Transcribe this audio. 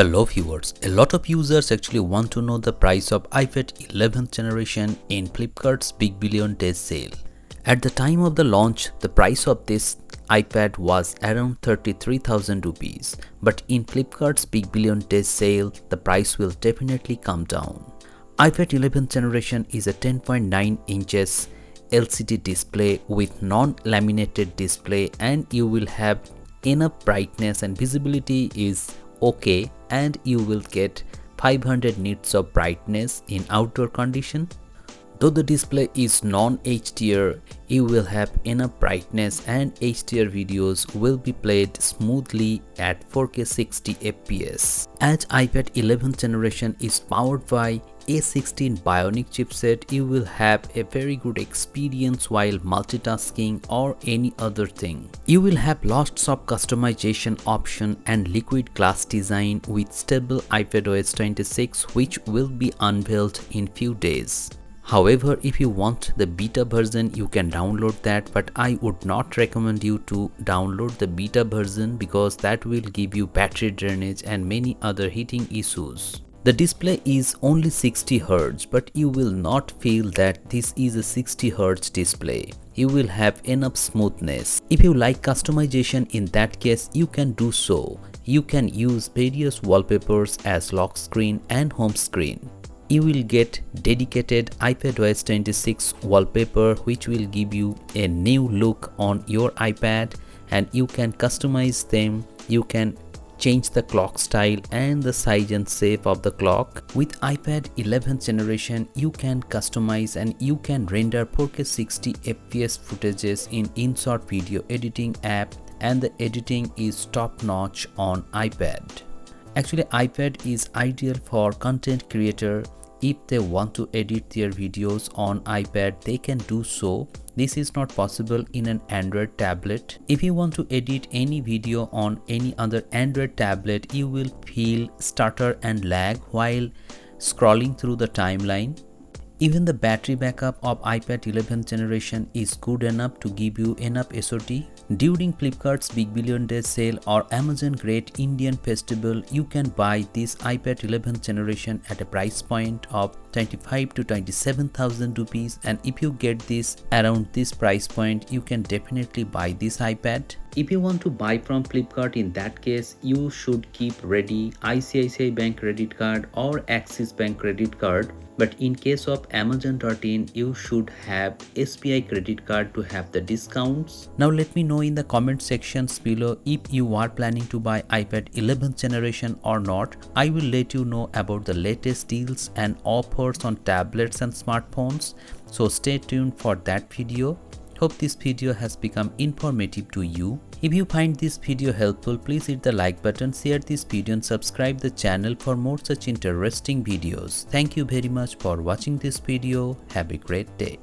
Hello viewers, a lot of users actually want to know the price of iPad 11th generation in Flipkart's Big Billion Days sale. At the time of the launch, the price of this iPad was around 33,000 rupees, but in Flipkart's Big Billion Days sale, the price will definitely come down. iPad 11th generation is a 10.9 inches LCD display with non-laminated display, and you will have enough brightness and visibility is okay, and you will get 500 nits of brightness in outdoor condition. Though the display is non-HDR, you will have enough brightness and HDR videos will be played smoothly at 4K 60 FPS. As iPad 11th generation is powered by A16 Bionic chipset, you will have a very good experience while multitasking or any other thing. You will have lots of customization option and liquid glass design with stable iPadOS 26, which will be unveiled in few days. However, if you want the beta version, you can download that, but I would not recommend you to download the beta version because that will give you battery drainage and many other heating issues. The display is only 60 Hz, but you will not feel that this is a 60 Hz display. You will have enough smoothness. If you like customization, in that case you can do so. You can use various wallpapers as lock screen and home screen. You will get dedicated iPadOS 26 wallpaper which will give you a new look on your iPad, and you can customize them. You can change the clock style and the size and shape of the clock. With iPad 11th generation, you can customize and you can render 4K 60 FPS footages in InShot video editing app, and the editing is top notch on iPad. Actually, iPad is ideal for content creator. If they want to edit their videos on iPad, they can do so. This is not possible in an Android tablet. If you want to edit any video on any other Android tablet, you will feel stutter and lag while scrolling through the timeline. Even the battery backup of iPad 11th generation is good enough to give you enough SOT. During Flipkart's Big Billion Days sale or Amazon Great Indian Festival, you can buy this iPad 11th generation at a price point of 25 to 27,000 rupees, and if you get this around this price point, you can definitely buy this iPad. If you want to buy from Flipkart, in that case you should keep ready ICICI Bank credit card or Axis Bank credit card, but in case of Amazon.in, you should have SBI credit card to have the discounts. Now let me know in the comment sections below if you are planning to buy iPad 11th generation or not. I will let you know about the latest deals and offers on tablets and smartphones, so stay tuned for that video. Hope this video has become informative to you. If you find this video helpful, please hit the like button, share this video and subscribe the channel for more such interesting videos. Thank you very much for watching this video. Have a great day.